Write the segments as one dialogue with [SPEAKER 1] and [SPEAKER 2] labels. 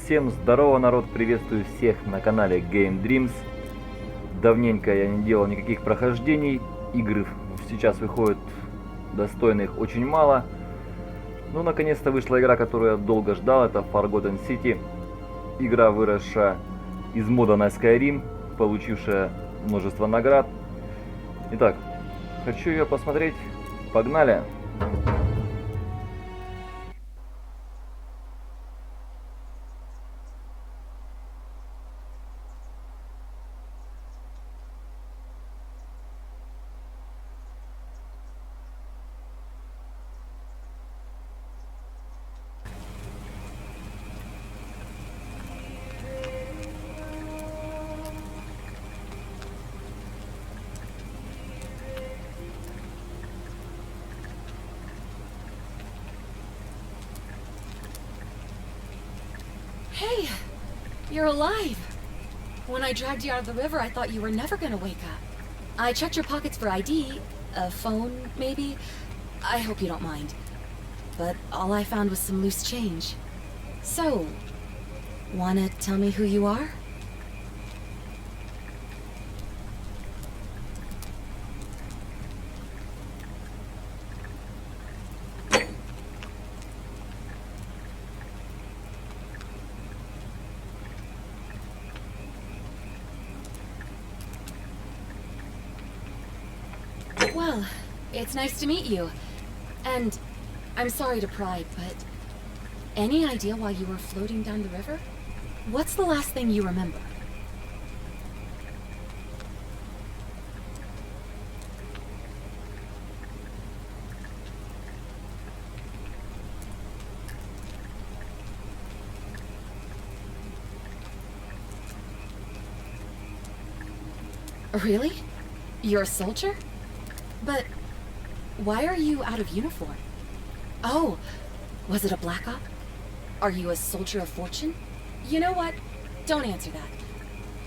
[SPEAKER 1] Всем здорово, народ, приветствую всех на канале Game Dreams. Давненько я не делал никаких прохождений, игр сейчас выходит достойных очень мало. Но наконец-то вышла игра, которую я долго ждал, это Forgotten City. Игра, выросшая из мода на Skyrim, получившая множество наград. Итак, хочу ее посмотреть, погнали!
[SPEAKER 2] Hey, you're alive. When I dragged you out of the river, I thought you were never gonna wake up. I checked your pockets for ID, a phone, maybe. I hope you don't mind. But all I found was some loose change. So, wanna tell me who you are? Well, it's nice to meet you. And I'm sorry to pry, but any idea why you were floating down the river? What's the last thing you remember? Really? You're a soldier? But why are you out of uniform? Oh, was it a black op? Are you a soldier of fortune? You know what? Don't answer that.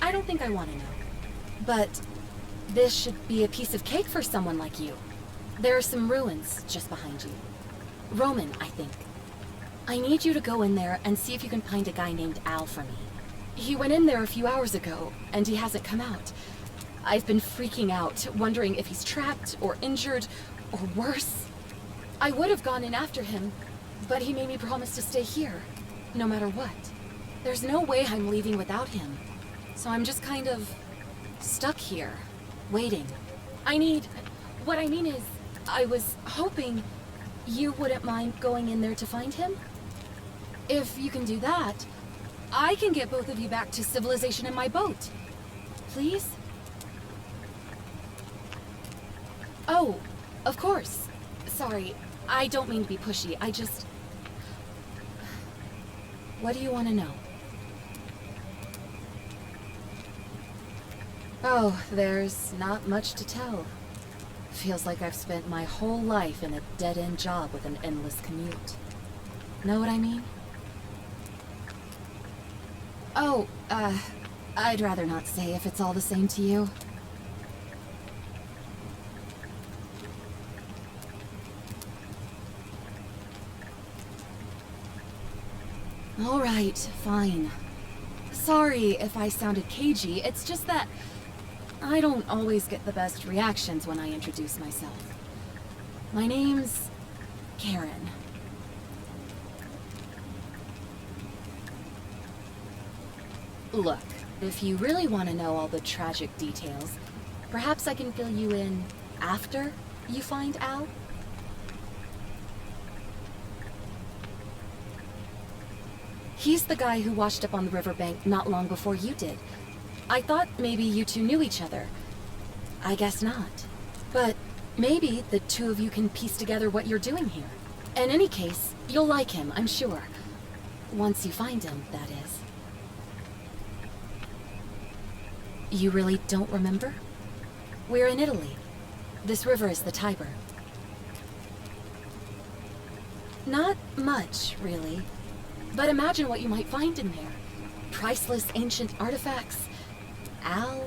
[SPEAKER 2] I don't think I want to know. But this should be a piece of cake for someone like you. There are some ruins just behind you. Roman, I think. I need you to go in there and see if you can find a guy named Al for me. He went in there a few hours ago, and he hasn't come out. I've been freaking out, wondering if he's trapped or injured or worse. I would have gone in after him, but he made me promise to stay here, no matter what. There's no way I'm leaving without him, so I'm just kind of stuck here, waiting. What I mean is, I was hoping you wouldn't mind going in there to find him. If you can do that, I can get both of you back to civilization in my boat. Please? Oh, of course. Sorry, I don't mean to be pushy. What do you want to know? Oh, there's not much to tell. Feels like I've spent my whole life in a dead-end job with an endless commute. Know what I mean? Oh, I'd rather not say if it's all the same to you. All right, fine. Sorry if I sounded cagey, it's just that I don't always get the best reactions when I introduce myself. My name's Karen. Look, if you really want to know all the tragic details, perhaps I can fill you in after you find Al? He's the guy who washed up on the riverbank not long before you did. I thought maybe you two knew each other. I guess not. But maybe the two of you can piece together what you're doing here. In any case, you'll like him, I'm sure. Once you find him, that is. You really don't remember? We're in Italy. This river is the Tiber. Not much, really. But imagine what you might find in there. Priceless ancient artifacts. Al...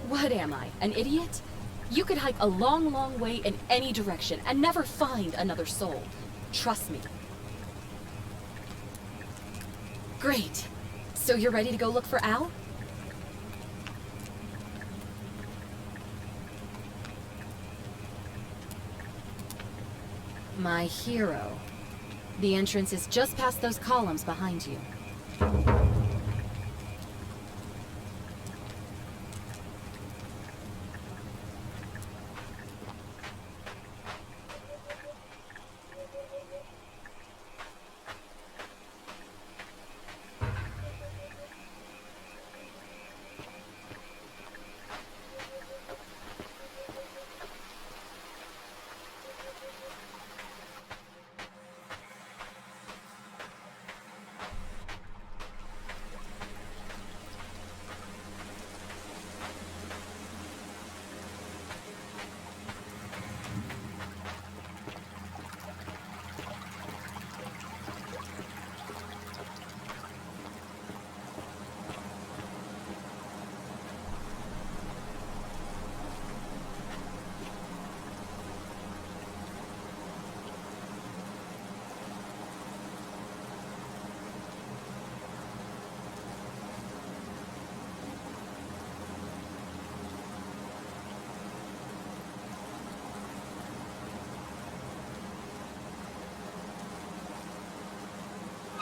[SPEAKER 2] What am I, an idiot? You could hike a long, long way in any direction and never find another soul. Trust me. Great. So you're ready to go look for Al? My hero. The entrance is just past those columns behind you.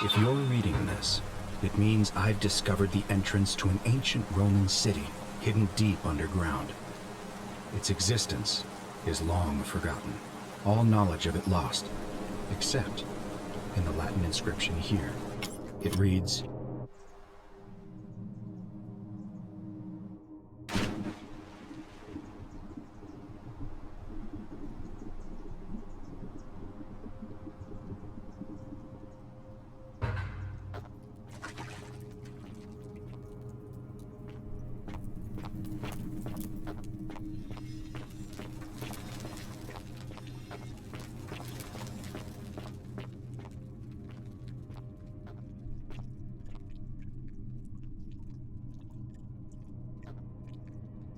[SPEAKER 3] If you're reading this, it means I've discovered the entrance to an ancient Roman city hidden deep underground. Its existence is long forgotten, all knowledge of it lost, except in the Latin inscription here. It reads,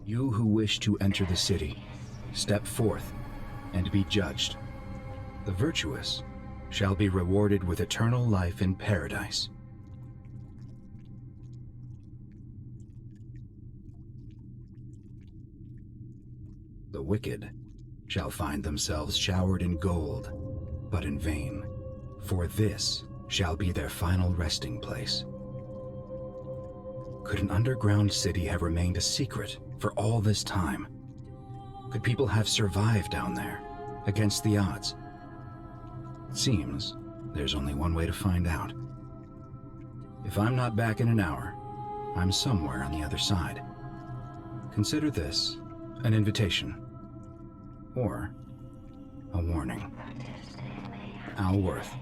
[SPEAKER 3] "You who wish to enter the city, step forth and be judged. The virtuous shall be rewarded with eternal life in paradise. The wicked shall find themselves showered in gold, but in vain, for this shall be their final resting place." Could an underground city have remained a secret for all this time? Could people have survived down there, against the odds? It seems there's only one way to find out. If I'm not back in an hour, I'm somewhere on the other side. Consider this an invitation, or a warning. Al Worth.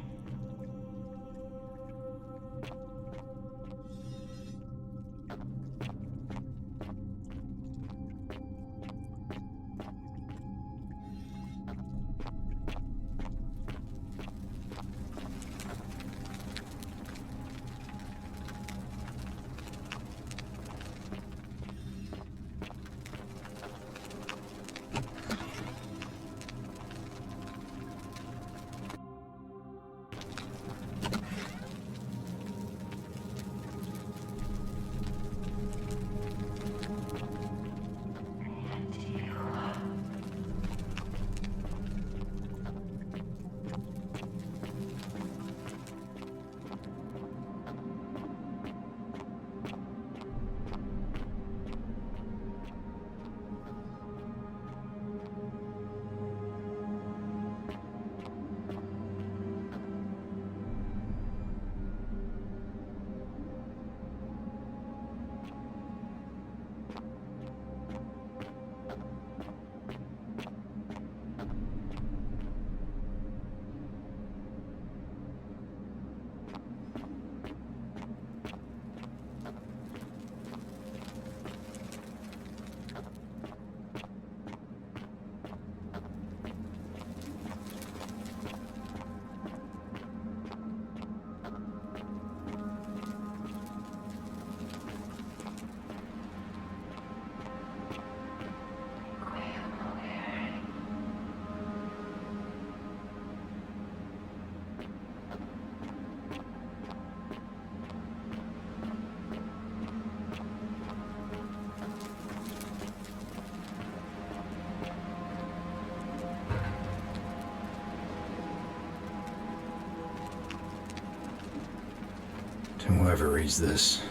[SPEAKER 3] To whoever reads this,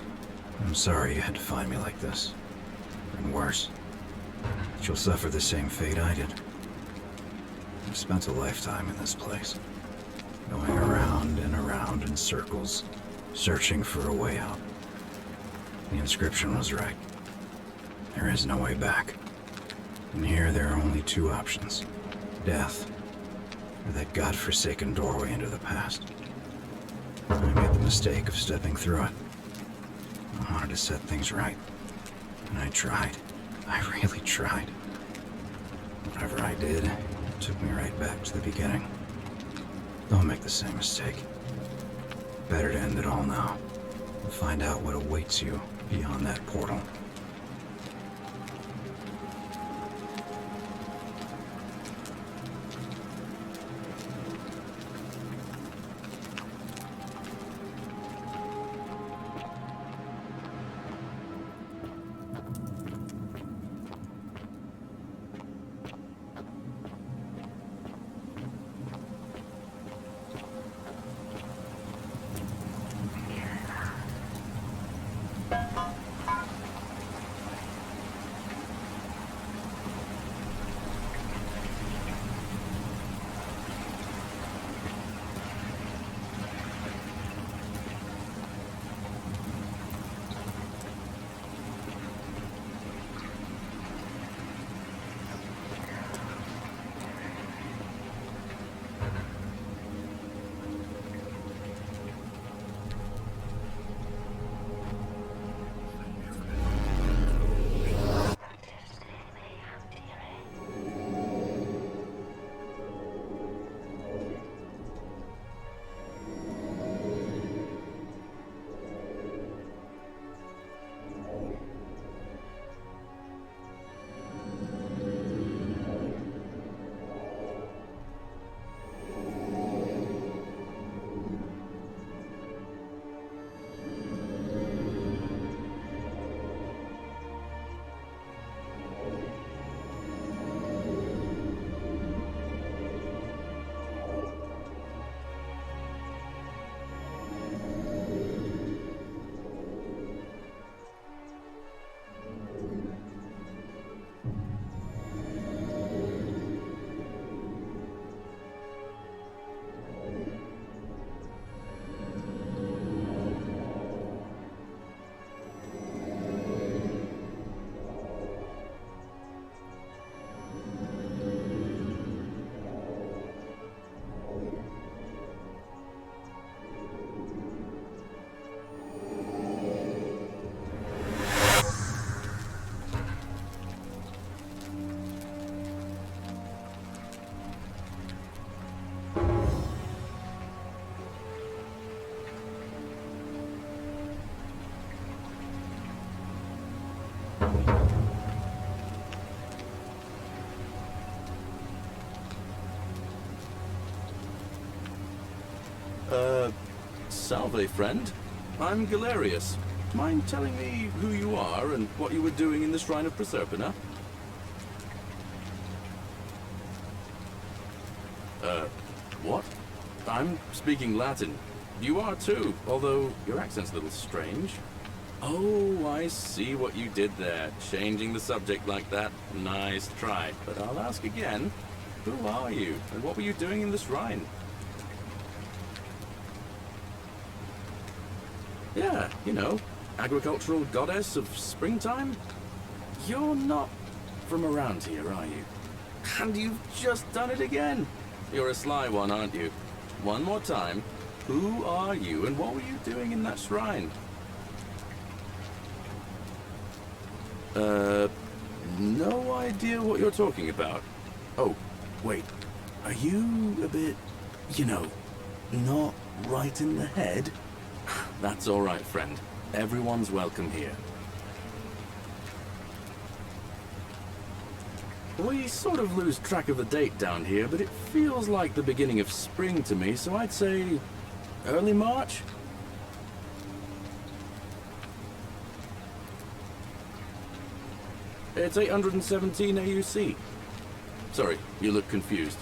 [SPEAKER 3] I'm sorry you had to find me like this. And worse, that you'll suffer the same fate I did. I've spent a lifetime in this place, going around and around in circles, searching for a way out. The inscription was right. There is no way back. And here there are only two options: death, or that godforsaken doorway into the past. I made the mistake of stepping through it. I wanted to set things right. And I tried. I really tried. Whatever I did, it took me right back to the beginning. Don't make the same mistake. Better to end it all now and find out what awaits you beyond that portal.
[SPEAKER 4] Salve, friend. I'm Galerius. Mind telling me who you are and what you were doing in the Shrine of Proserpina? What? I'm speaking Latin. You are too, although your accent's a little strange. Oh, I see what you did there. Changing the subject like that. Nice try. But I'll ask again. Who are you, and what were you doing in the shrine? Yeah, you know, agricultural goddess of springtime? You're not from around here, are you? And you've just done it again. You're a sly one, aren't you? One more time. Who are you, and what were you doing in that shrine? No idea what you're talking about. Oh, wait. Are you a bit, you know, not right in the head? That's all right, friend. Everyone's welcome here. We sort of lose track of the date down here, but it feels like the beginning of spring to me, so I'd say early March? It's 817 AUC. Sorry, you look confused.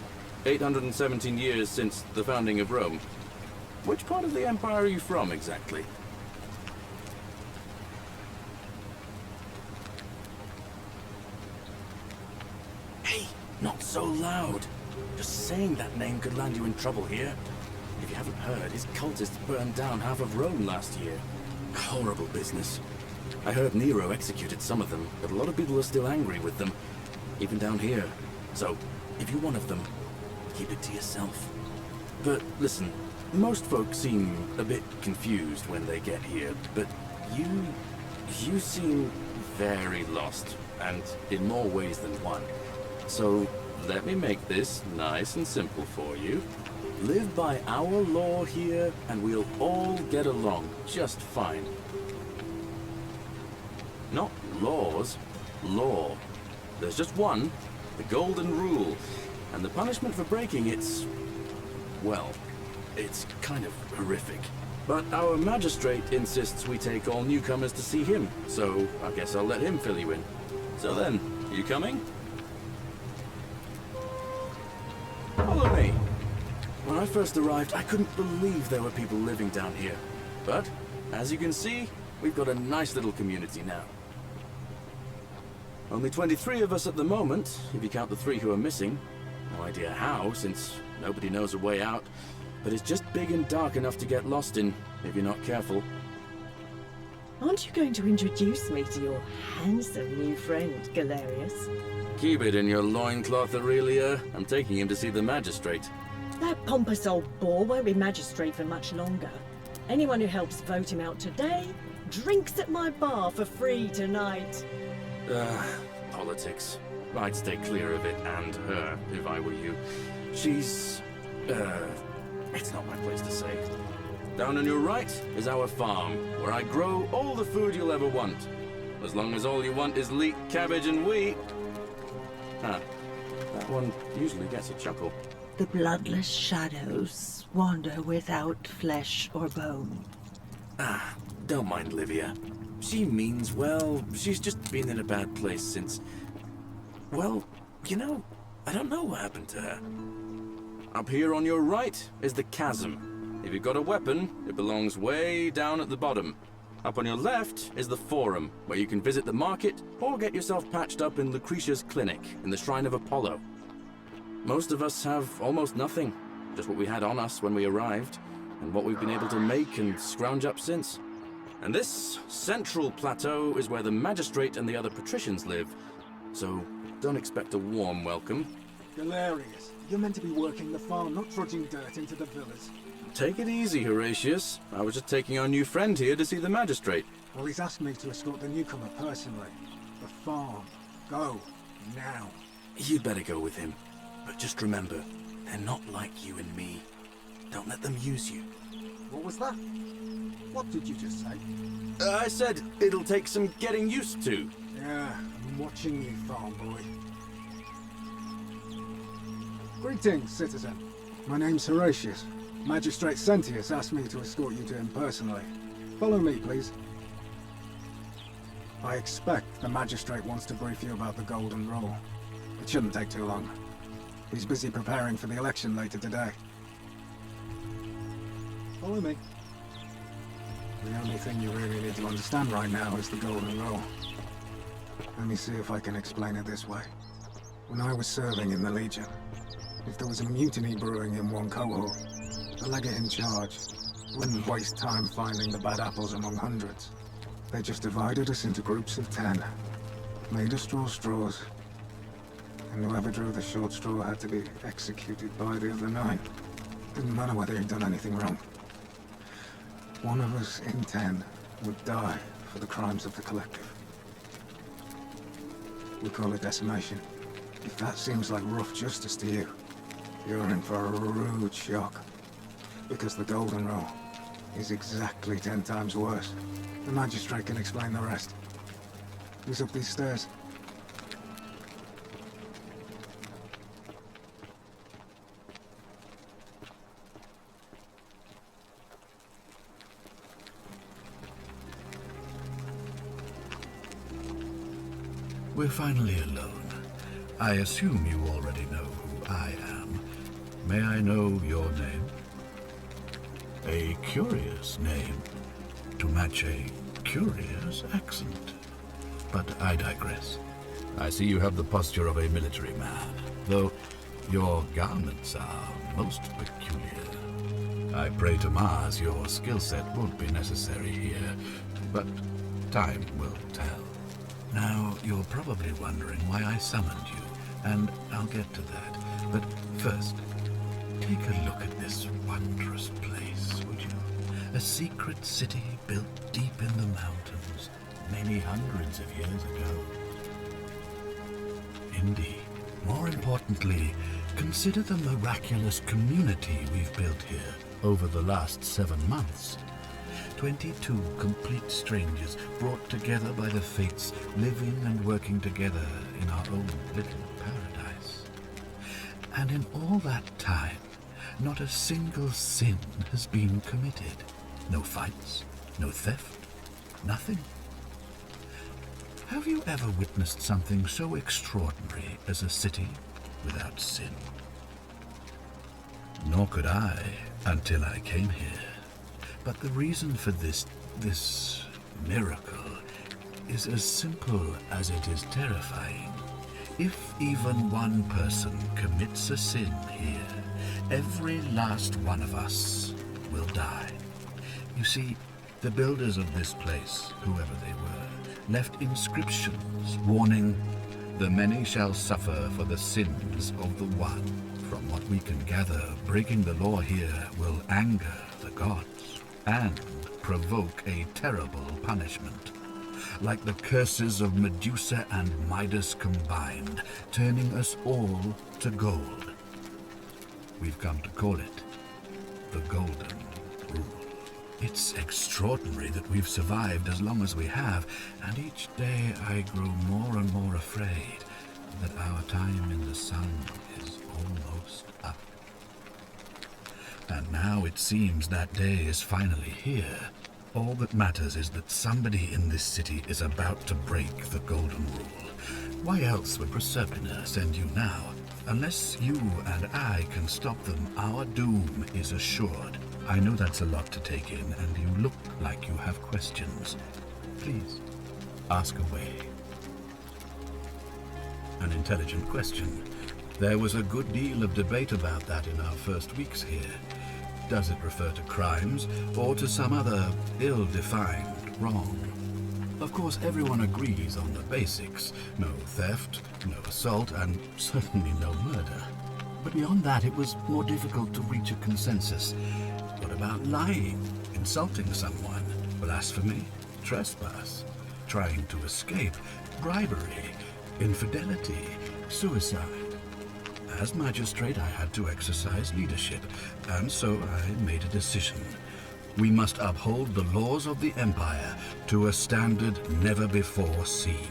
[SPEAKER 4] 817 years since the founding of Rome. Which part of the Empire are you from, exactly? Not so loud. Just saying that name could land you in trouble here. If you haven't heard, his cultists burned down half of Rome last year. Horrible business. I heard Nero executed some of them, but a lot of people are still angry with them, even down here. So, if you're one of them, keep it to yourself. But listen, most folks seem a bit confused when they get here, but you seem very lost, and in more ways than one. So, let me make this nice and simple for you. Live by our law here, and we'll all get along just fine. Not laws, law. There's just one, the golden rule, and the punishment for breaking it's, well, it's kind of horrific. But our magistrate insists we take all newcomers to see him, so I guess I'll let him fill you in. So then, you coming? Follow me. When I first arrived, I couldn't believe there were people living down here. But, as you can see, we've got a nice little community now. Only 23 of us at the moment, if you count the 3 who are missing. No idea how, since nobody knows a way out. But it's just big and dark enough to get lost in, if you're not careful.
[SPEAKER 5] Aren't you going to introduce me to your handsome new friend, Galerius?
[SPEAKER 4] Keep it in your loincloth, Aurelia. I'm taking him to see the magistrate.
[SPEAKER 5] That pompous old bore won't be magistrate for much longer. Anyone who helps vote him out today drinks at my bar for free tonight.
[SPEAKER 4] Politics. I'd stay clear of it and her, if I were you. She's... it's not my place to say. Down on your right is our farm, where I grow all the food you'll ever want. As long as all you want is leek, cabbage, and wheat. Huh. That one usually gets a chuckle.
[SPEAKER 6] The bloodless shadows wander without flesh or bone.
[SPEAKER 4] Ah, don't mind Livia. She means well. She's just been in a bad place since... Well, you know, I don't know what happened to her. Up here on your right is the chasm. If you've got a weapon, it belongs way down at the bottom. Up on your left is the forum, where you can visit the market or get yourself patched up in Lucretia's clinic in the Shrine of Apollo. Most of us have almost nothing, just what we had on us when we arrived, and what we've been able to make and scrounge up since. And this central plateau is where the magistrate and the other patricians live, so don't expect a warm welcome.
[SPEAKER 7] Galerius, you're meant to be working the farm, not trudging dirt into the villas.
[SPEAKER 4] Take it easy, Horatius. I was just taking our new friend here to see the magistrate.
[SPEAKER 7] Well, he's asked me to escort the newcomer personally. The farm. Go. Now.
[SPEAKER 4] You'd better go with him. But just remember, they're not like you and me. Don't let them use you.
[SPEAKER 7] What was that? What did you just say?
[SPEAKER 4] I said it'll take some getting used to.
[SPEAKER 7] Yeah, I'm watching you, farm boy. Greetings, citizen. My name's Horatius. Magistrate Sentius asked me to escort you to him personally. Follow me, please. I expect the magistrate wants to brief you about the golden rule. It shouldn't take too long. He's busy preparing for the election later today. Follow me. The only thing you really need to understand right now is the golden rule. Let me see if I can explain it this way. When I was serving in the Legion, if there was a mutiny brewing in one cohort, the legate in charge wouldn't waste time finding the bad apples among hundreds. They just divided us into groups of 10, made us draw straws, and whoever drew the short straw had to be executed by the other 9. Didn't matter whether he'd done anything wrong. One of us in 10 would die for the crimes of the collective. We call it decimation. If that seems like rough justice to you, you're in for a rude shock. Because the golden rule is exactly 10 times worse. The magistrate can explain the rest. Who's up these stairs?
[SPEAKER 8] We're finally alone. I assume you already know who I am. May I know your name? A curious name, to match a curious accent. But I digress. I see you have the posture of a military man, though Your garments are most peculiar. I pray to Mars your skill set won't be necessary here, but time will tell. Now, you're probably wondering why I summoned you, and I'll get to that. But first, take a look at this wondrous place, would you? A secret city built deep in the mountains, many hundreds of years ago. Indeed. More importantly, consider the miraculous community we've built here over the last 7 months. 22 complete strangers brought together by the fates, living and working together in our own little paradise. And in all that time, not a single sin has been committed. No fights, no theft, nothing. Have you ever witnessed something so extraordinary as a city without sin? Nor could I until I came here. But the reason for this miracle is as simple as it is terrifying. If even one person commits a sin here, every last one of us will die. You see, the builders of this place, whoever they were, left inscriptions warning, "The many shall suffer for the sins of the one." From what we can gather, breaking the law here will anger the gods and provoke a terrible punishment. Like the curses of Medusa and Midas combined, turning us all to gold. We've come to call it the Golden Rule. It's extraordinary that we've survived as long as we have, and each day I grow more and more afraid that our time in the sun is almost up. And now it seems that day is finally here. All that matters is that somebody in this city is about to break the Golden Rule. Why else would Proserpina send you now? Unless you and I can stop them, our doom is assured. I know that's a lot to take in, and you look like you have questions. Please, ask away. An intelligent question. There was a good deal of debate about that in our first weeks here. Does it refer to crimes, or to some other ill-defined wrong? Of course, everyone agrees on the basics. No theft, no assault, and certainly no murder. But beyond that, it was more difficult to reach a consensus. What about lying, insulting someone, blasphemy, trespass, trying to escape, bribery, infidelity, suicide? As magistrate, I had to exercise leadership, and so I made a decision. We must uphold the laws of the Empire to a standard never before seen.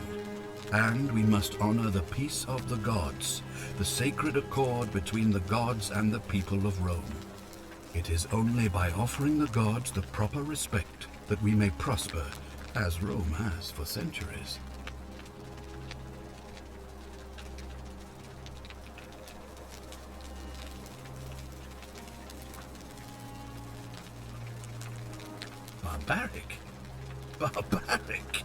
[SPEAKER 8] And we must honor the peace of the gods, the sacred accord between the gods and the people of Rome. It is only by offering the gods the proper respect that we may prosper, as Rome has for centuries. Barbaric? Barbaric?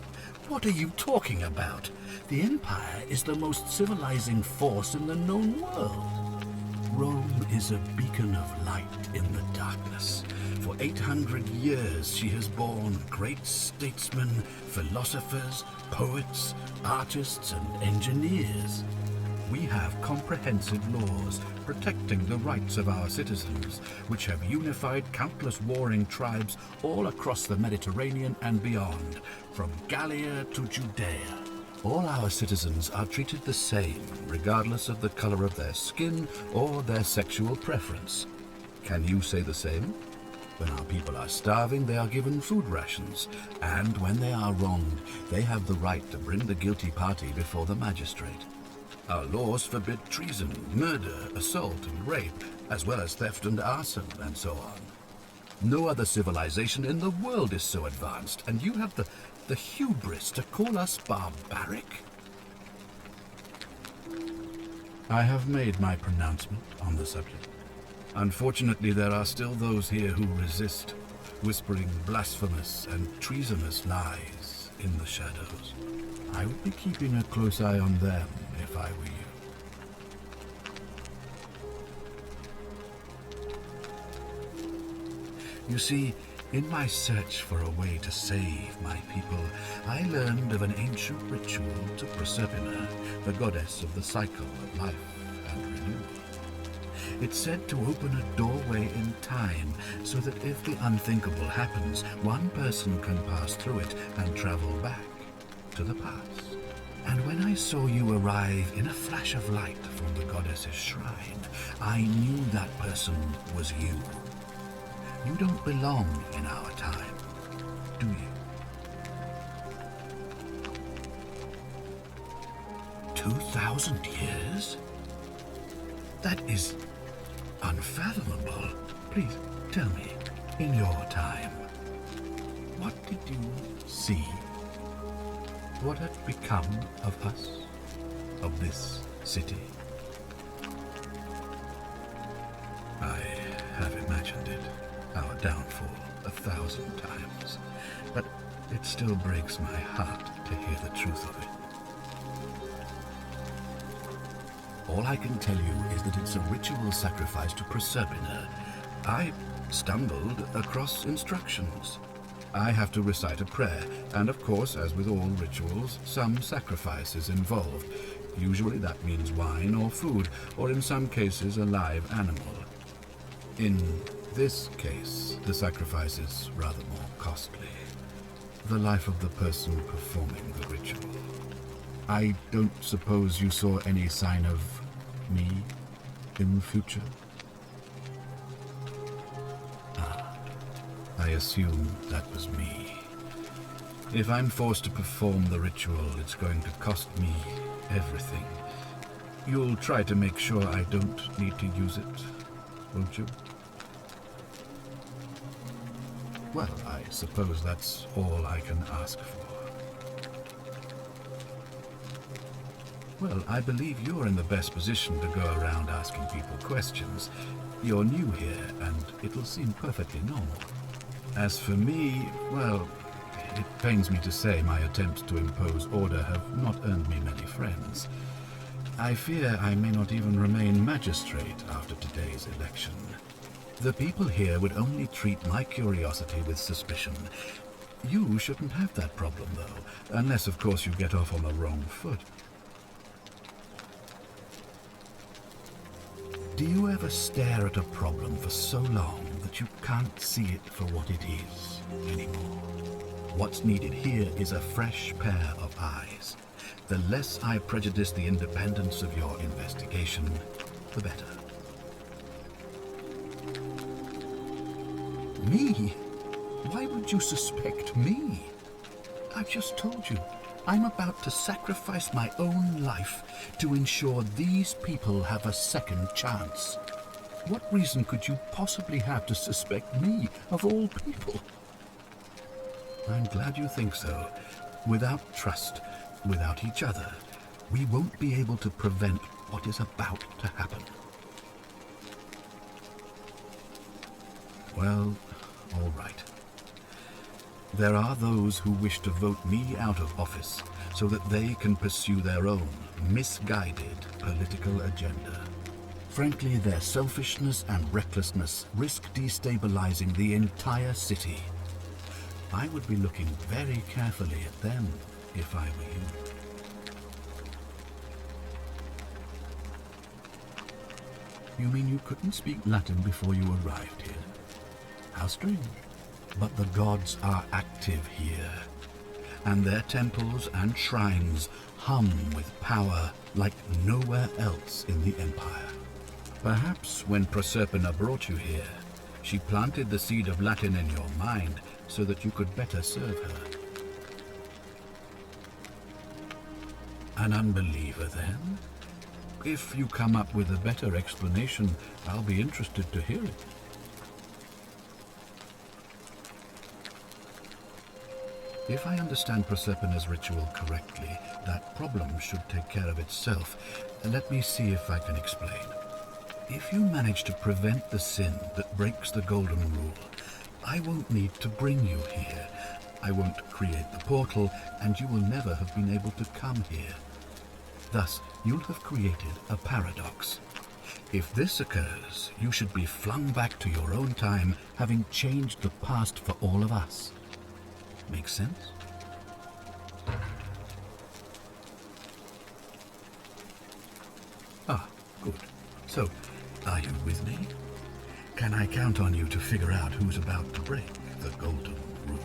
[SPEAKER 8] What are you talking about? The Empire is the most civilizing force in the known world. Rome is a beacon of light in the darkness. For 800 years she has borne great statesmen, philosophers, poets, artists, and engineers. We have comprehensive laws protecting the rights of our citizens, which have unified countless warring tribes all across the Mediterranean and beyond, from Gallia to Judea. All our citizens are treated the same, regardless of the color of their skin or their sexual preference. Can you say the same? When our people are starving, they are given food rations, and when they are wronged, they have the right to bring the guilty party before the magistrate. Our laws forbid treason, murder, assault, and rape, as well as theft and arson, and so on. No other civilization in the world is so advanced, and you have the hubris to call us barbaric? I have made my pronouncement on the subject. Unfortunately, there are still those here who resist, whispering blasphemous and treasonous lies in the shadows. I would be keeping a close eye on them if I were you. You see, in my search for a way to save my people, I learned of an ancient ritual to Proserpina, the goddess of the cycle of life and renewal. It's said to open a doorway in time, so that if the unthinkable happens, one person can pass through it and travel back to the past. And when I saw you arrive in a flash of light from the goddess's shrine, I knew that person was you. You don't belong in our time, do you? 2,000 years? That is unfathomable. Please tell me, in your time, what did you see? What had become of us, of this city? I have imagined it, our downfall, 1,000 times, but it still breaks my heart to hear the truth of it. All I can tell you is that it's a ritual sacrifice to Proserpina. I stumbled across instructions. I have to recite a prayer, and of course, as with all rituals, some sacrifice is involved. Usually that means wine or food, or in some cases a live animal. In this case, the sacrifice is rather more costly. The life of the person performing the ritual. I don't suppose you saw any sign of me in the future? I assume that was me. If I'm forced to perform the ritual, it's going to cost me everything. You'll try to make sure I don't need to use it, won't you? Well, I suppose that's all I can ask for. Well, I believe you're in the best position to go around asking people questions. You're new here, and it'll seem perfectly normal. As for me, well, it pains me to say my attempts to impose order have not earned me many friends. I fear I may not even remain magistrate after today's election. The people here would only treat my curiosity with suspicion. You shouldn't have that problem, though, unless, of course, you get off on the wrong foot. Do you ever stare at a problem for so long that you can't see it for what it is anymore? What's needed here is a fresh pair of eyes. The less I prejudice the independence of your investigation, the better. Me? Why would you suspect me? I've just told you. I'm about to sacrifice my own life to ensure these people have a second chance. What reason could you possibly have to suspect me, of all people? I'm glad you think so. Without trust, without each other, we won't be able to prevent what is about to happen. Well, all right. There are those who wish to vote me out of office so that they can pursue their own misguided political agenda. Frankly, their selfishness and recklessness risk destabilizing the entire city. I would be looking very carefully at them if I were you. You mean you couldn't speak Latin before you arrived here? How strange. But the gods are active here, and their temples and shrines hum with power like nowhere else in the Empire. Perhaps when Proserpina brought you here, she planted the seed of Latin in your mind so that you could better serve her. An unbeliever, then? If you come up with a better explanation, I'll be interested to hear it. If I understand Proserpina's ritual correctly, that problem should take care of itself. Let me see if I can explain. If you manage to prevent the sin that breaks the golden rule, I won't need to bring you here. I won't create the portal, and you will never have been able to come here. Thus, you'll have created a paradox. If this occurs, you should be flung back to your own time, having changed the past for all of us. Make sense? Ah, good. So, are you with me? Can I count on you to figure out who's about to break the golden rule?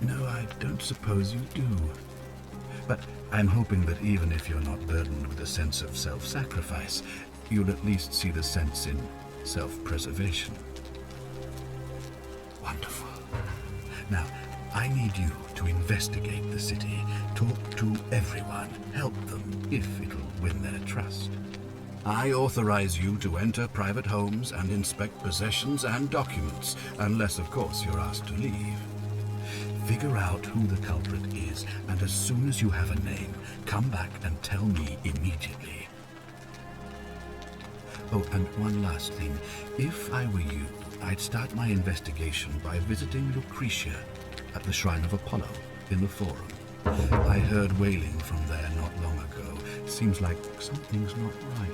[SPEAKER 8] No, I don't suppose you do. But I'm hoping that even if you're not burdened with a sense of self-sacrifice, you'll at least see the sense in self-preservation. Wonderful. Now, I need you to investigate the city, talk to everyone, help them if it'll win their trust. I authorize you to enter private homes and inspect possessions and documents, unless, of course, you're asked to leave. Figure out who the culprit is, and as soon as you have a name, come back and tell me immediately. Oh, and one last thing. If I were you, I'd start my investigation by visiting Lucretia at the Shrine of Apollo in the Forum. I heard wailing from there not long ago. Seems like something's not right.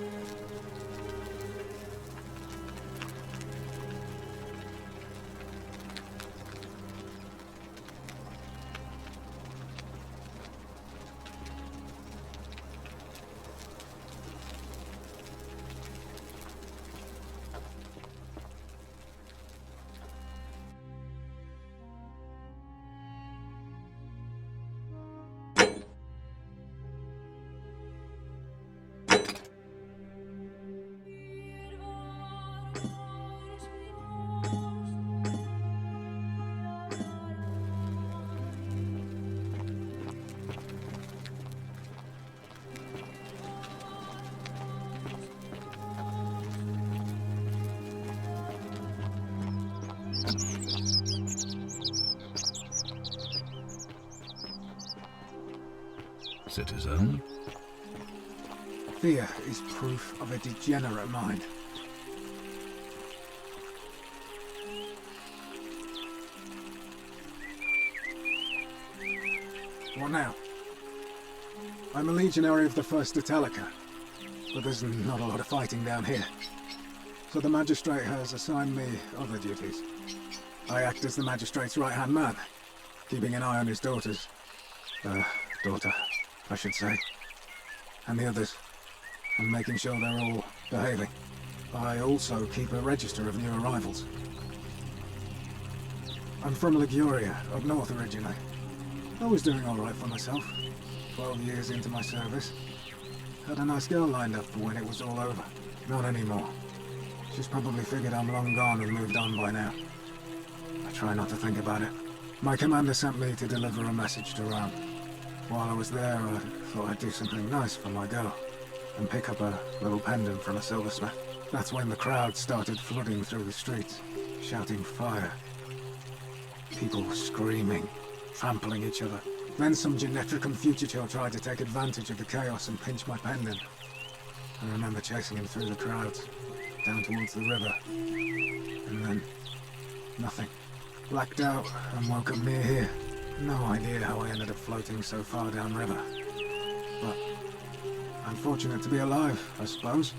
[SPEAKER 8] Citizen?
[SPEAKER 7] Fear is proof of a degenerate mind. What now? I'm a legionary of the First Italica, but there's not a lot of fighting down here. So the magistrate has assigned me other duties. I act as the magistrate's right-hand man, keeping an eye on his daughter, I should say, and the others, and making sure they're all behaving. I also keep a register of new arrivals. I'm from Liguria, up north originally. I was doing all right for myself, 12 years into my service. Had a nice girl lined up for when it was all over. Not anymore. She's probably figured I'm long gone and moved on by now. I try not to think about it. My commander sent me to deliver a message to Rome. While I was there, I thought I'd do something nice for my girl, and pick up a little pendant from a silversmith. That's when the crowd started flooding through the streets, shouting fire. People screaming, trampling each other. Then some genetricum fugitive tried to take advantage of the chaos and pinch my pendant. I remember chasing him through the crowds, down towards the river. And then, nothing. Blacked out and woke up near here. No idea how I ended up floating so far downriver. But I'm fortunate to be alive, I suppose.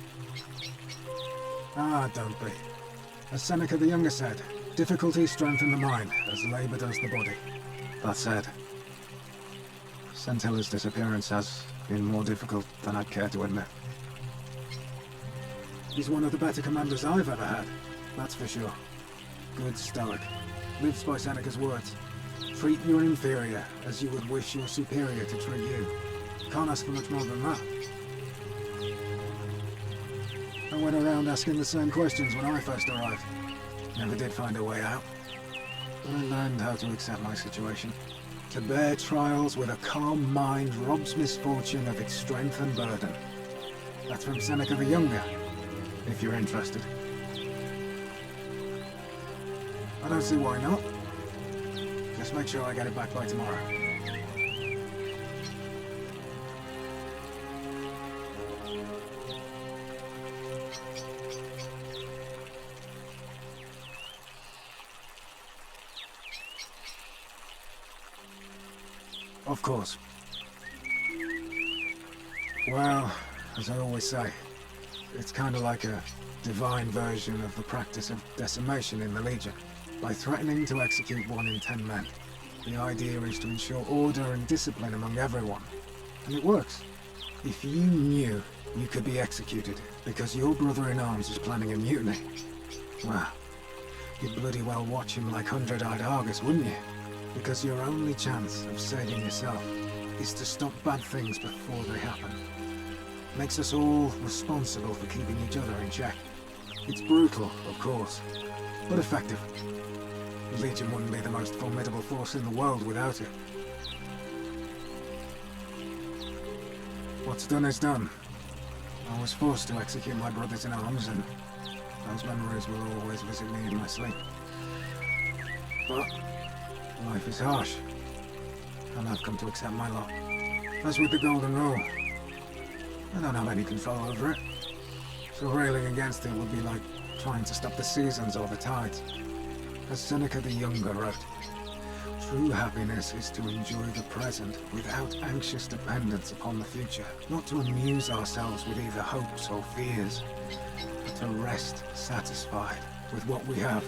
[SPEAKER 7] Ah, don't be. As Seneca the Younger said, difficulties strengthen the mind, as labor does the body. That said, Centilla's disappearance has been more difficult than I'd care to admit. He's one of the better commanders I've ever had, that's for sure. Good stoic. Lives by Seneca's words. Treat your inferior as you would wish your superior to treat you. Can't ask for much more than that. I went around asking the same questions when I first arrived. Never did find a way out. But I learned how to accept my situation. To bear trials with a calm mind robs misfortune of its strength and burden. That's from Seneca the Younger, if you're interested. I don't see why not. Just make sure I get it back by tomorrow. Of course. Well, as I always say, it's kind of like a divine version of the practice of decimation in the Legion. By threatening to execute 1 in 10 men, the idea is to ensure order and discipline among everyone. And it works. If you knew you could be executed because your brother-in-arms is planning a mutiny, well, you'd bloody well watch him like 100-eyed Argus, wouldn't you? Because your only chance of saving yourself is to stop bad things before they happen. Makes us all responsible for keeping each other in check. It's brutal, of course, but effective. The Legion wouldn't be the most formidable force in the world without it. What's done is done. I was forced to execute my brothers in arms, and those memories will always visit me in my sleep. But life is harsh, and I've come to accept my lot. As with the Golden Rule, I don't have any control over it, so railing against it would be like trying to stop the seasons or the tides. As Seneca the Younger wrote, true happiness is to enjoy the present without anxious dependence upon the future, not to amuse ourselves with either hopes or fears, but to rest satisfied with what we have,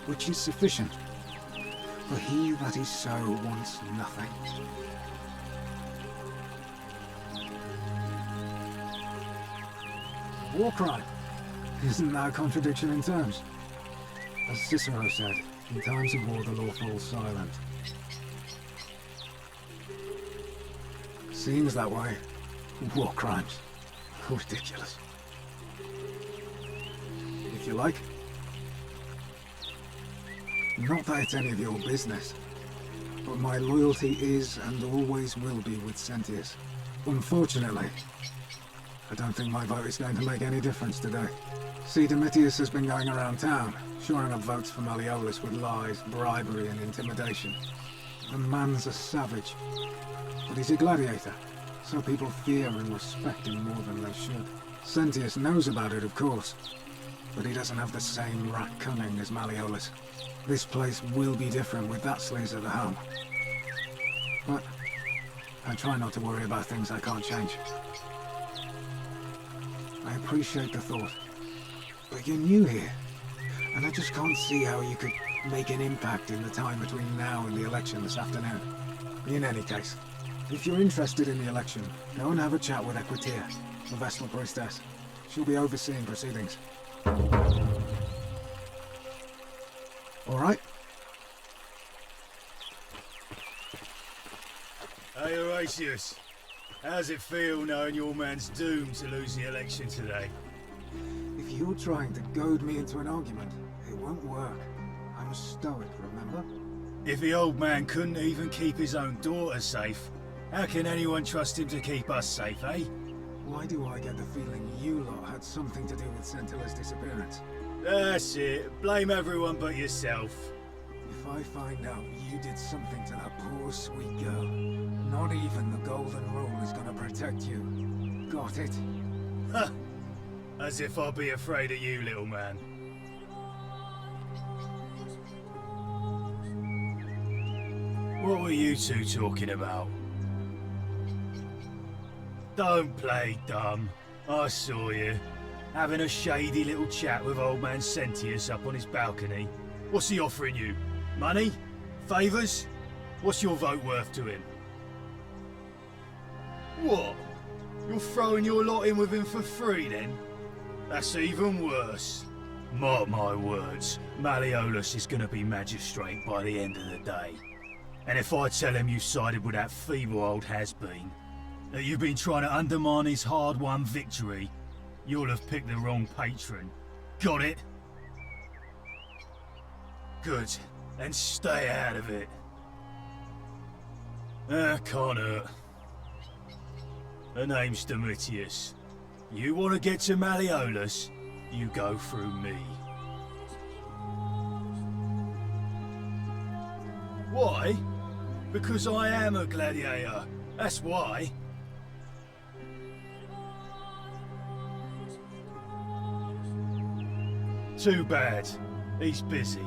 [SPEAKER 7] which is sufficient. For he that is so wants nothing. War crime. Isn't that a contradiction in terms? As Cicero said, in times of war the law falls silent. Seems that way. War crimes. Ridiculous. If you like. Not that it's any of your business, but my loyalty is and always will be with Sentius. Unfortunately, I don't think my vote is going to make any difference today. See, Domitius has been going around town, shoring up votes for Malleolus with lies, bribery and intimidation. The man's a savage, but he's a gladiator, so people fear and respect him more than they should. Sentius knows about it, of course, but he doesn't have the same rat cunning as Malleolus. This place will be different with that sleaze at the helm. But I try not to worry about things I can't change. I appreciate the thought, but you're new here, and I just can't see how you could make an impact in the time between now and the election this afternoon. In any case, if you're interested in the election, go and have a chat with Equitia, the Vestal Priestess. She'll be overseeing proceedings. All right?
[SPEAKER 9] Hey, Horatius. How's it feel knowing your man's doomed to lose the election today?
[SPEAKER 7] If you're trying to goad me into an argument, it won't work. I'm a stoic, remember?
[SPEAKER 9] If the old man couldn't even keep his own daughter safe, how can anyone trust him to keep us safe, eh?
[SPEAKER 7] Why do I get the feeling you lot had something to do with Centilla's disappearance?
[SPEAKER 9] That's it. Blame everyone but yourself.
[SPEAKER 7] If I find out you did something to that poor sweet girl, not even the Golden Rule is gonna protect you. Got it?
[SPEAKER 9] Ha! As if I'll be afraid of you, little man. What were you two talking about? Don't play dumb. I saw you. Having a shady little chat with old man Sentius up on his balcony. What's he offering you? Money? Favours? What's your vote worth to him? What? You're throwing your lot in with him for free then? That's even worse. Mark my words, Malleolus is gonna be magistrate by the end of the day. And if I tell him you sided with that feeble old has-been, that you've been trying to undermine his hard-won victory, you'll have picked the wrong patron. Got it? Good. Then stay out of it. Can't hurt. Her name's Domitius. You want to get to Malleolus, you go through me. Why? Because I am a gladiator. That's why. Too bad. He's busy.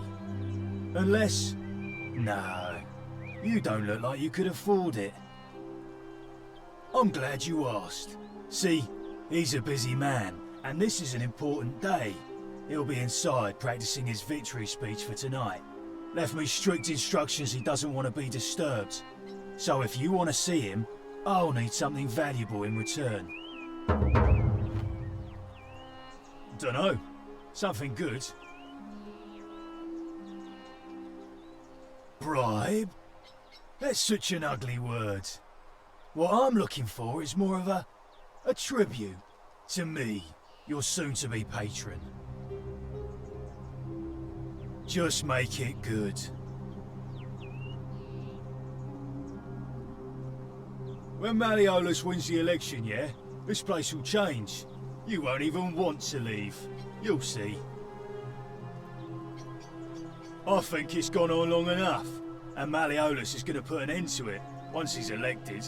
[SPEAKER 9] Unless... No. You don't look like you could afford it. I'm glad you asked. See, he's a busy man, and this is an important day. He'll be inside practicing his victory speech for tonight. Left me strict instructions he doesn't want to be disturbed. So if you want to see him, I'll need something valuable in return. Dunno. Something good. Bribe? That's such an ugly word. What I'm looking for is more of a tribute to me, your soon-to-be patron. Just make it good. When Malleolus wins the election, yeah, this place will change. You won't even want to leave. You'll see. I think it's gone on long enough, and Malleolus is going to put an end to it once he's elected.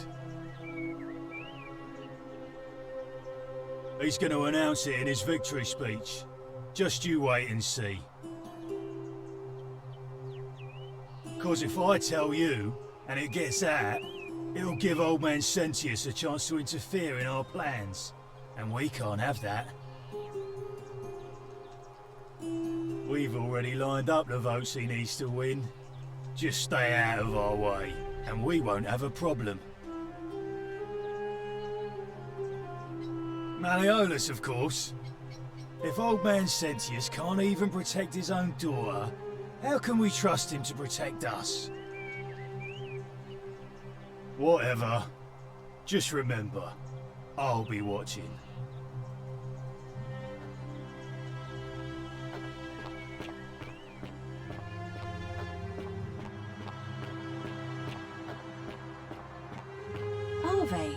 [SPEAKER 9] He's going to announce it in his victory speech. Just you wait and see. 'Cause if I tell you, and it gets out, it'll give old man Sentius a chance to interfere in our plans. And we can't have that. We've already lined up the votes he needs to win. Just stay out of our way, and we won't have a problem. Malleolus, of course. If old man Sentius can't even protect his own daughter, how can we trust him to protect us? Whatever. Just remember, I'll be watching.
[SPEAKER 10] Ave.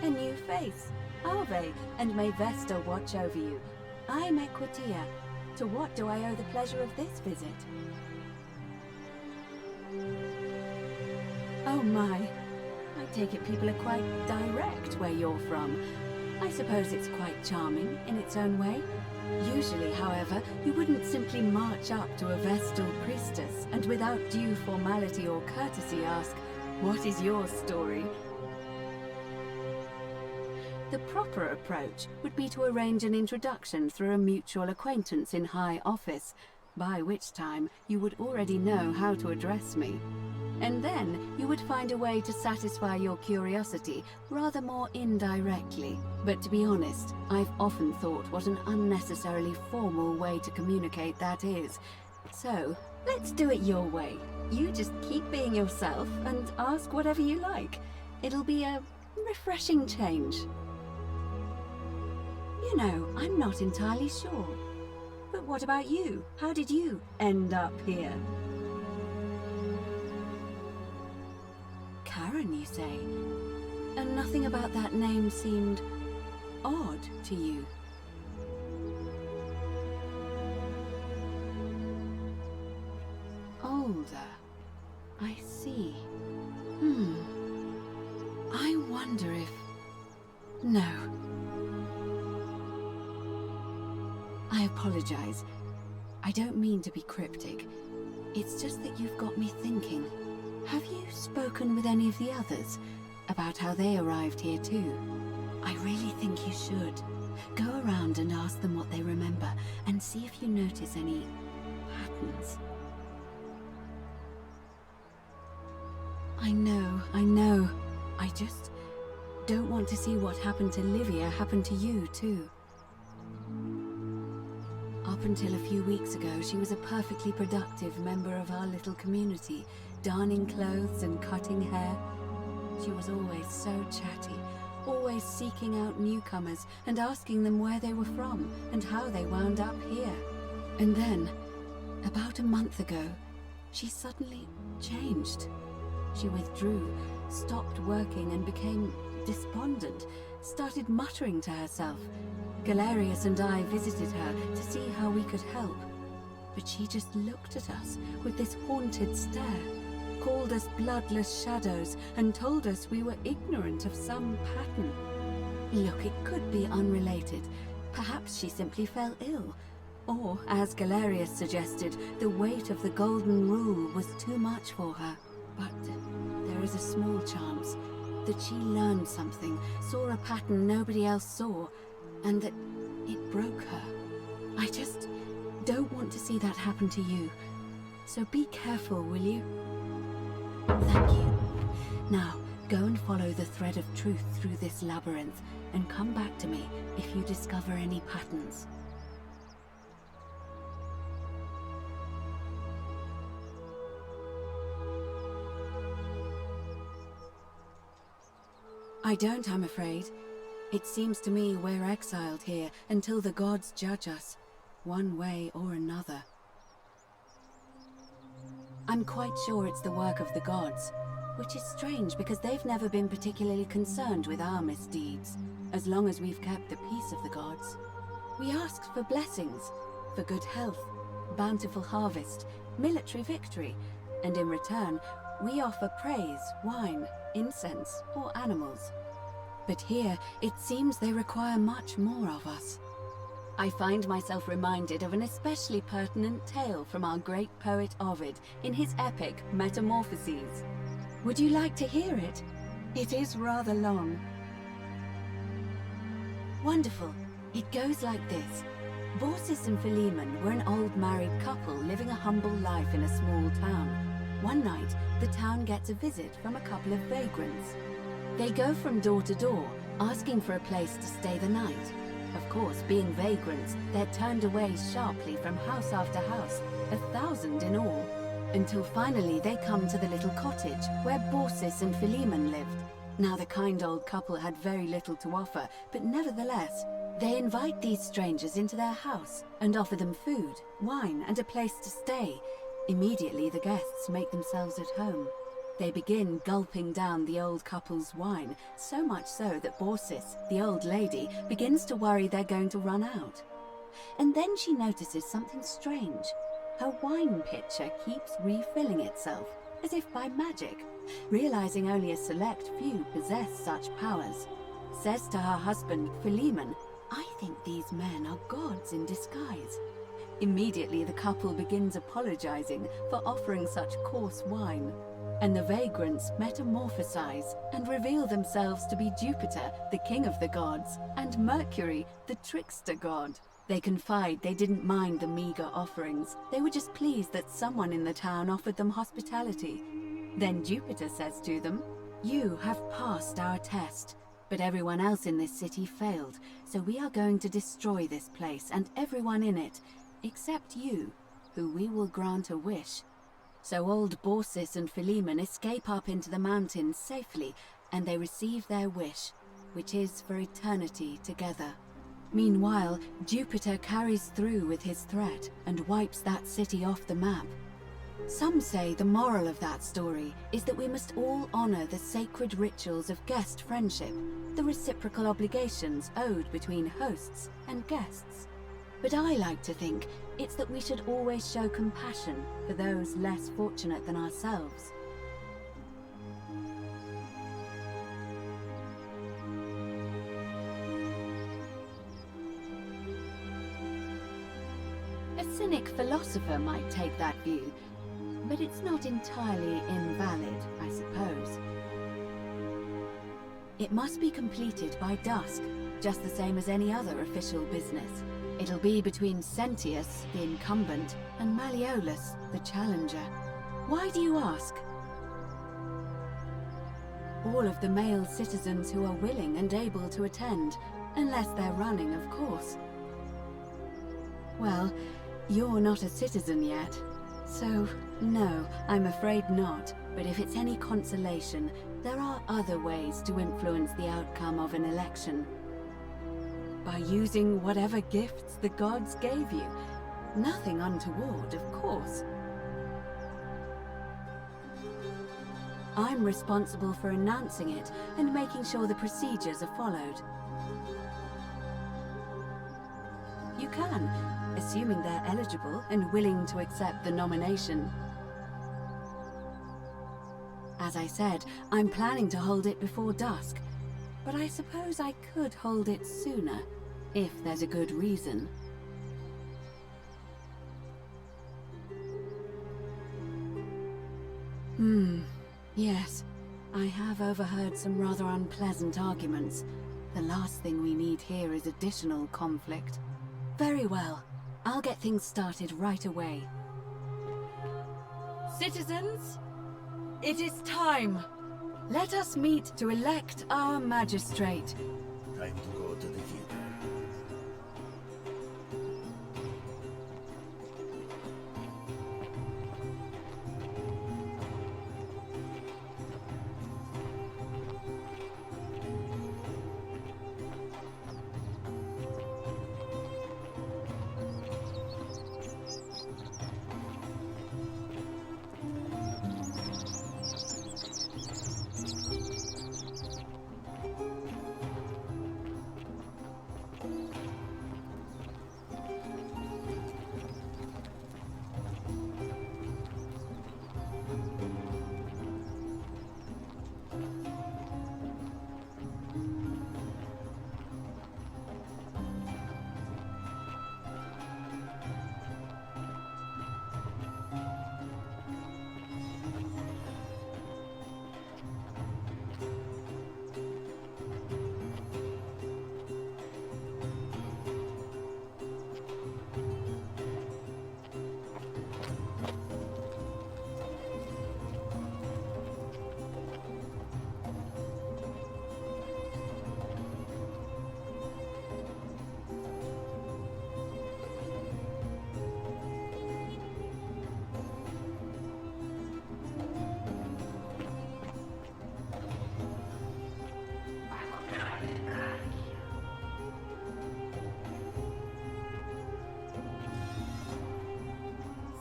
[SPEAKER 10] A new face. Ave, and may Vesta watch over you. I'm Equitia. To what do I owe the pleasure of this visit? Oh my. I take it people are quite direct where you're from. I suppose it's quite charming in its own way. Usually, however, you wouldn't simply march up to a Vestal priestess and without due formality or courtesy ask, "What is your story?" The proper approach would be to arrange an introduction through a mutual acquaintance in high office, by which time you would already know how to address me. And then you would find a way to satisfy your curiosity rather more indirectly. But to be honest, I've often thought what an unnecessarily formal way to communicate that is. So, let's do it your way. You just keep being yourself and ask whatever you like. It'll be a refreshing change. You know, I'm not entirely sure. But what about you? How did you end up here? Karen, you say? And nothing about that name seemed odd to you? Older. I see. I wonder if... No. I apologize. I don't mean to be cryptic. It's just that you've got me thinking. Have you spoken with any of the others about how they arrived here too? I really think you should. Go around and ask them what they remember and see if you notice any patterns. I know. I just don't want to see what happened to Livia happen to you too. Up until a few weeks ago, she was a perfectly productive member of our little community, darning clothes and cutting hair. She was always so chatty, always seeking out newcomers and asking them where they were from and how they wound up here. And then, about a month ago, she suddenly changed. She withdrew, stopped working and became despondent, started muttering to herself. Galerius and I visited her to see how we could help. But she just looked at us with this haunted stare, called us bloodless shadows, and told us we were ignorant of some pattern. Look, it could be unrelated. Perhaps she simply fell ill. Or, as Galerius suggested, the weight of the golden rule was too much for her. But there is a small chance that she learned something, saw a pattern nobody else saw, and that it broke her. I just don't want to see that happen to you. So be careful, will you? Thank you. Now, go and follow the thread of truth through this labyrinth, and come back to me if you discover any patterns. I don't, I'm afraid. It seems to me we're exiled here until the gods judge us, one way or another. I'm quite sure it's the work of the gods, which is strange because they've never been particularly concerned with our misdeeds, as long as we've kept the peace of the gods. We asked for blessings, for good health, bountiful harvest, military victory, and in return, we offer praise, wine, incense, or animals. But here, it seems they require much more of us. I find myself reminded of an especially pertinent tale from our great poet Ovid in his epic Metamorphoses. Would you like to hear it? It is rather long. Wonderful. It goes like this. Baucis and Philemon were an old married couple living a humble life in a small town. One night, the town gets a visit from a couple of vagrants. They go from door to door, asking for a place to stay the night. Of course, being vagrants, they're turned away sharply from house after house, 1,000 in all, until finally they come to the little cottage where Baucis and Philemon lived. Now the kind old couple had very little to offer, but nevertheless, they invite these strangers into their house and offer them food, wine, and a place to stay. Immediately the guests make themselves at home. They begin gulping down the old couple's wine, so much so that Baucis, the old lady, begins to worry they're going to run out. And then she notices something strange. Her wine pitcher keeps refilling itself, as if by magic. Realizing only a select few possess such powers, says to her husband, Philemon, "I think these men are gods in disguise." Immediately the couple begins apologizing for offering such coarse wine, and the vagrants metamorphosize and reveal themselves to be Jupiter, the king of the gods, and Mercury, the trickster god. They confide they didn't mind the meager offerings. They were just pleased that someone in the town offered them hospitality. Then Jupiter says to them, "You have passed our test, but everyone else in this city failed, so we are going to destroy this place and everyone in it, except you, who we will grant a wish." So old Baucis and Philemon escape up into the mountains safely, and they receive their wish, which is for eternity together. Meanwhile, Jupiter carries through with his threat and wipes that city off the map. Some say the moral of that story is that we must all honor the sacred rituals of guest friendship, the reciprocal obligations owed between hosts and guests. But I like to think it's that we should always show compassion for those less fortunate than ourselves. A cynic philosopher might take that view, but it's not entirely invalid, I suppose. It must be completed by dusk, just the same as any other official business. It'll be between Sentius, the incumbent, and Malleolus, the challenger. Why do you ask? All of the male citizens who are willing and able to attend, unless they're running, of course. Well, you're not a citizen yet, so no, I'm afraid not. But if it's any consolation, there are other ways to influence the outcome of an election. By using whatever gifts the gods gave you. Nothing untoward, of course. I'm responsible for announcing it and making sure the procedures are followed. You can, assuming they're eligible and willing to accept the nomination. As I said, I'm planning to hold it before dusk, but I suppose I could hold it sooner, if there's a good reason. Yes, I have overheard some rather unpleasant arguments. The last thing we need here is additional conflict. Very well. I'll get things started right away. Citizens, it is time. Let us meet to elect our magistrate.
[SPEAKER 8] Time to go to the theater.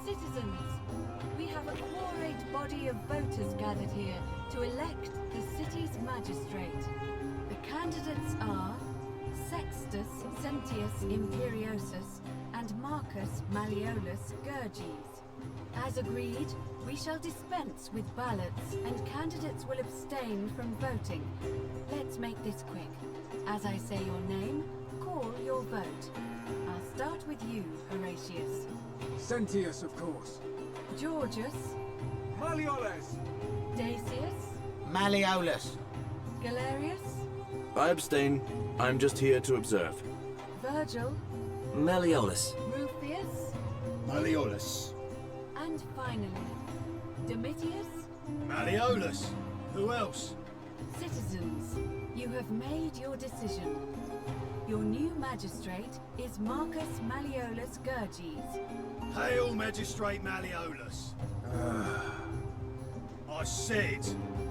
[SPEAKER 10] Citizens, we have a quorate body of voters gathered here to elect the city's magistrate. The candidates are Sextus Sentius Imperiosus and Marcus Malleolus Gurges. As agreed, we shall dispense with ballots and candidates will abstain from voting. Let's make this quick. As I say your name, call your vote. I'll start with you, Horatius.
[SPEAKER 7] Sentius, of course.
[SPEAKER 10] Georgius.
[SPEAKER 7] Malleolus!
[SPEAKER 10] Dacius.
[SPEAKER 11] Malleolus.
[SPEAKER 10] Galerius.
[SPEAKER 4] I abstain. I'm just here to observe.
[SPEAKER 10] Virgil.
[SPEAKER 11] Malleolus.
[SPEAKER 10] Rufius.
[SPEAKER 8] Malleolus.
[SPEAKER 10] And finally, Domitius.
[SPEAKER 9] Malleolus. Who else?
[SPEAKER 10] Citizens, you have made your decision. Your new magistrate is Marcus Malleolus Gurges.
[SPEAKER 9] Hail, Magistrate Malleolus. I said,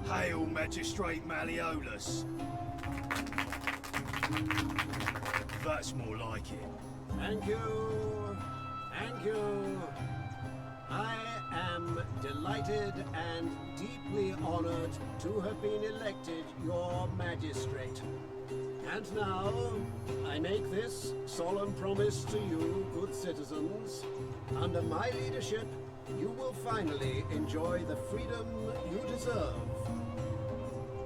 [SPEAKER 9] hail, Magistrate Malleolus. That's more like it.
[SPEAKER 12] Thank you. Thank you. I am delighted and deeply honored to have been elected your magistrate. And now, I make this solemn promise to you, good citizens. Under my leadership, you will finally enjoy the freedom you deserve.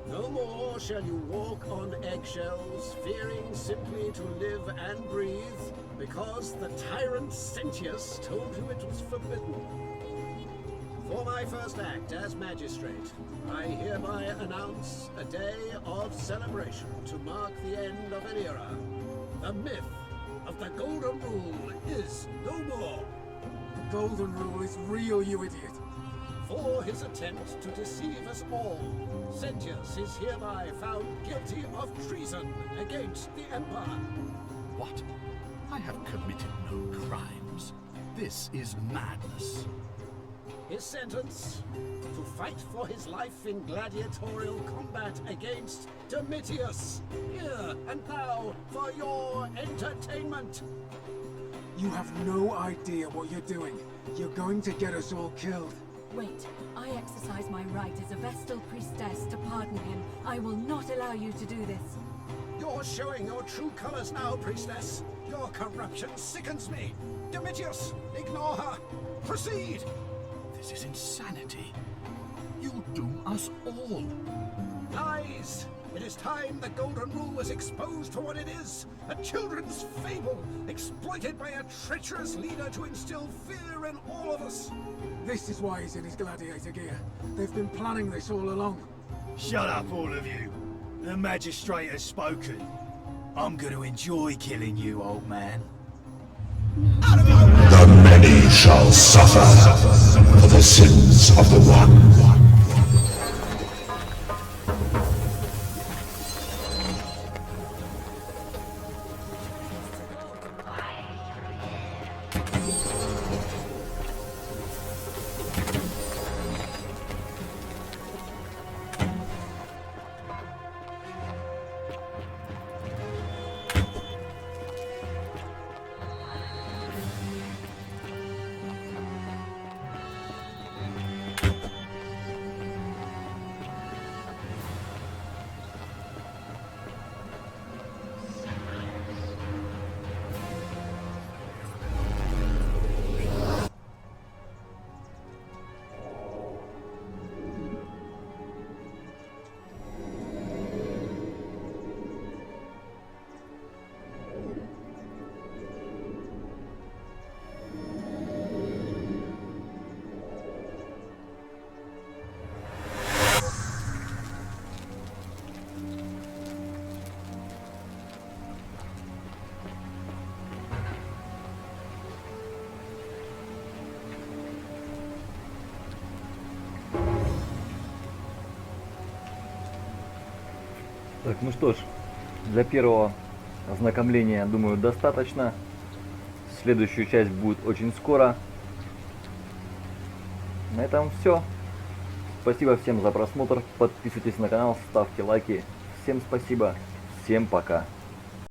[SPEAKER 12] No more shall you walk on eggshells, fearing simply to live and breathe, because the tyrant Sentius told you it was forbidden. For my first act as magistrate, I hereby announce a day of celebration to mark the end of an era. The myth of the Golden Rule is no more.
[SPEAKER 7] The Golden Rule is real, you idiot.
[SPEAKER 12] For his attempt to deceive us all, Sentius is hereby found guilty of treason against the Empire.
[SPEAKER 8] What? I have committed no crimes. This is madness.
[SPEAKER 12] His sentence, to fight for his life in gladiatorial combat against Domitius. Here and now for your entertainment.
[SPEAKER 7] You have no idea what you're doing. You're going to get us all killed.
[SPEAKER 10] Wait, I exercise my right as a Vestal priestess to pardon him. I will not allow you to do this.
[SPEAKER 12] You're showing your true colors now, priestess. Your corruption sickens me. Domitius, ignore her. Proceed.
[SPEAKER 8] This is insanity. You'll doom us all.
[SPEAKER 12] Lies! It is time the Golden Rule was exposed for what it is, a children's fable, exploited by a treacherous leader to instill fear in all of us.
[SPEAKER 7] This is why he's in his gladiator gear. They've been planning this all along.
[SPEAKER 9] Shut up, all of you. The magistrate has spoken. I'm going to enjoy killing you, old man.
[SPEAKER 13] The many shall suffer for the sins of the one.
[SPEAKER 1] Так, ну что ж, для первого ознакомления, думаю, достаточно. Следующую часть будет очень скоро. На этом все. Спасибо всем за просмотр. Подписывайтесь на канал, ставьте лайки. Всем спасибо. Всем пока.